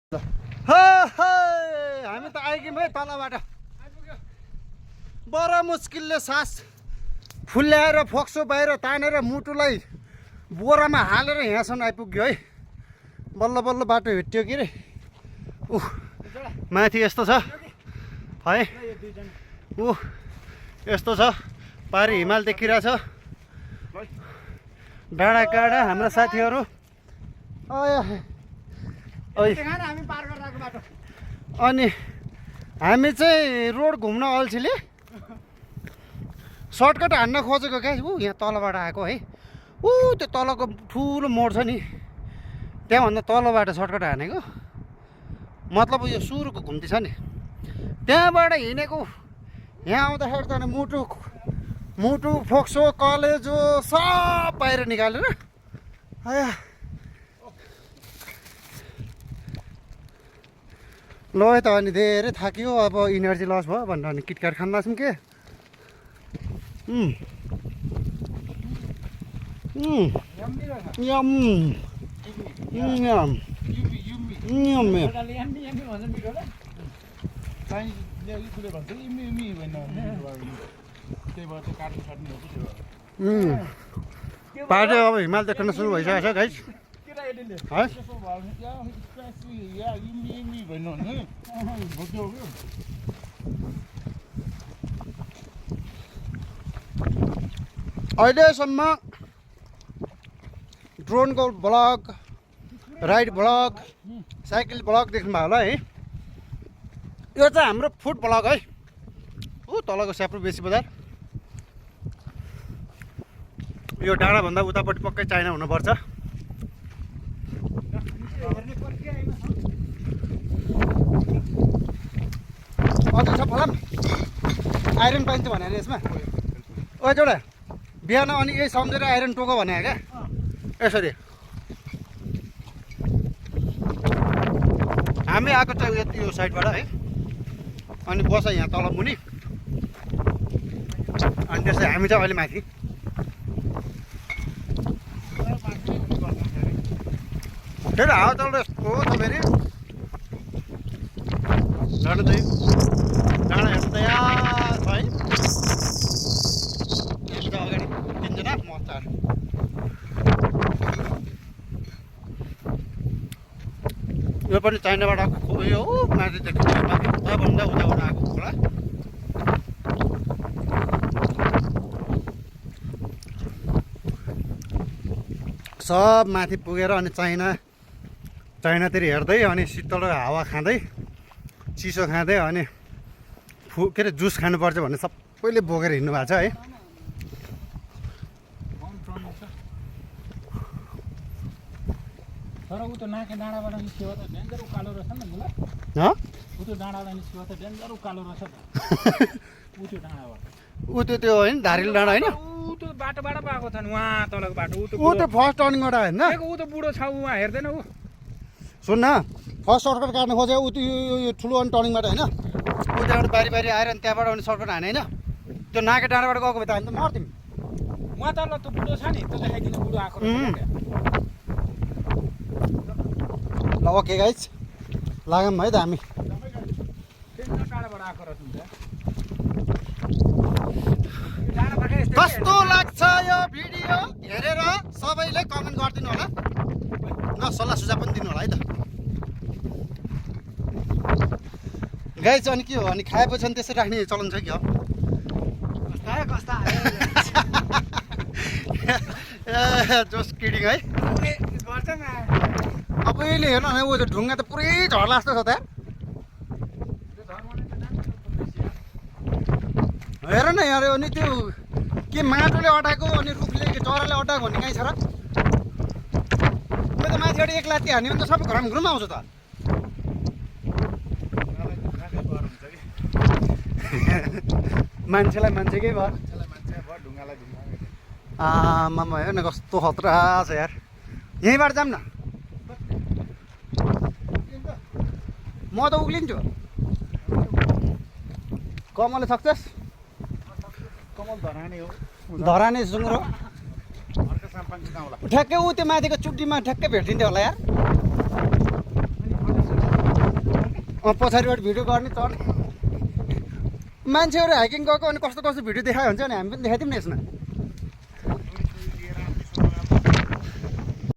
हामी त आइगयौँ है तलबाट। बडा मुस्किलले सास फुल्याएर फोक्सो बाहिर तानेर मुटुलाई बोरामा हालेर यहाँसम्म आइपुग्यो है। बल्ल बल्ल बाटो भेट्यो के रे। माथि यस्तो छ है, यस्तो छ, पारि हिमाल देखिरहेछ, डाँडा काँडा हाम्रा साथीहरू। अनि हामी चाहिँ रोड घुम्न अल्छीले सर्टकट हान्न खोजेको क्या। यहाँ तलबाट आएको है, त्यो तलको ठुलो मोड छ नि, त्यहाँभन्दा तलबाट सर्टकट हानेको। मतलब यो सुरुको घुम्ती छ नि, त्यहाँबाट हिँडेको। यहाँ आउँदाखेरि त मुटु फोक्सो कलेजो सब बाहिर निकालेर ल है त। अनि धेरै थाक्यो, अब इनर्जी लस भयो भनेर अनि किटकाट खान लाग्छौँ के। पार्टी अब हिमाल देख्न सुरु भइसकेको छ गाइस है। अहिलेसम्म ड्रोनको blog, ride blog, cycle blog देख्नु भयो होला है। यो चाहिँ हाम्रो फुड ब्लग है। तलको स्याप्रो बेसी बजार। यो डाँडाभन्दा उतापट्टि पक्कै चाइना हुनुपर्छ। अझै छ फलाम, आइरन पाइन्छ भने यसमा। एउटा बिहान अनि यही सम्झेर आइरन टोको भने क्या यसरी। हामी आएको चाहिँ यो साइडबाट है। अनि बस यहाँ तल मुनि, अनि त्यसै हामी चाहिँ अहिले माथि। फेरि हावा चल्दो यस्तो छ फेरि। डाँडा चाहिँ डाँडा हेर्नु तयार छ है। अगाडि तिनजना म चार। यो पनि चाइनाबाट आएको यो माथिदेखि उताभन्दा उताबाट आएको खोला। सब माथि पुगेर अनि चाइनातिर हेर्दै अनि शीतल हावा खाँदै चिसो खाँदै अनि के अरे जुस खानुपर्छ भन्ने सबैले बोकेर हिँड्नु भएको छ है। तर उ त नाके डाँडाबाट निस्कियो त डेन्जर उकालो रहेछ नि मलाई। उ त्यो डाँडाबाट निस्कियो त डेन्जर उकालो रहेछ त। उ त्यो डाँडाबाट त्यो होइन धारिलो डाँडा होइन। उ त्यो बाटोबाट पाएको छ नि वहाँ तलको बाटो। उ त्यो फर्स्ट टर्निङबाट होइन। उ त बुढो छ, उहाँ हेर्दैन उ। सुन्न, फर्स्ट सर्टकट काट्नु खोजेको उ यो ठुलो अनि टर्निङबाट होइन। उ त्यहाँबाट बारी बारी आएर अनि त्यहाँबाट अनि सर्टकट हाने होइन। त्यो नाके डाँडाबाट गएको भए त हामी त मर्थ्यौँ। उहाँ तल त्यो बुढो छ नि, त्यो देखाइदिनु बुढो आएको रहेछ। ल ओके गाइज, लागौँ है त हामी। कस्तो लाग्छ यो भिडियो हेरेर सबैले कमेन्ट गरिदिनु होला, न सल्लाह सुझाव पनि दिनु होला है त गाइज। अनि के हो, अनि खाएपछि अनि त्यसै राख्ने चलन छ कि हो? जस्ट किडिङ है। अब यसले हेर्नु न, ऊ ढुङ्गा त पुरै झर्ला जस्तो छ त। हेर न यार, अनि त्यो के माटोले अटाएको अनि रुखले चराले अटाएको भन्ने कहीँ छ र? त माथिबाट एक लात्ती हान्यो भने त सबै घरमा घुम आउँछ त। मान्छेलाई मान्छेकै भयो। आमामा हेर न कस्तो खतरा छ यार। यहीँबाट जाऊँ न, म त उक्लिन्छु। कमलले सक्छस्? कमल धराने हो, धराने सुँगुरो ठ्याक्कै ऊ त्यो माथिको चुट्टीमा ठ्याक्कै भेटिन्थ्यो होला यार। पछाडिबाट भिडियो गर्ने चढ्ने मान्छेहरू हाइकिङ गएको अनि कस्तो कस्तो भिडियो देखायो हुन्छ नि हामी पनि देखाइदिउँ न यसमा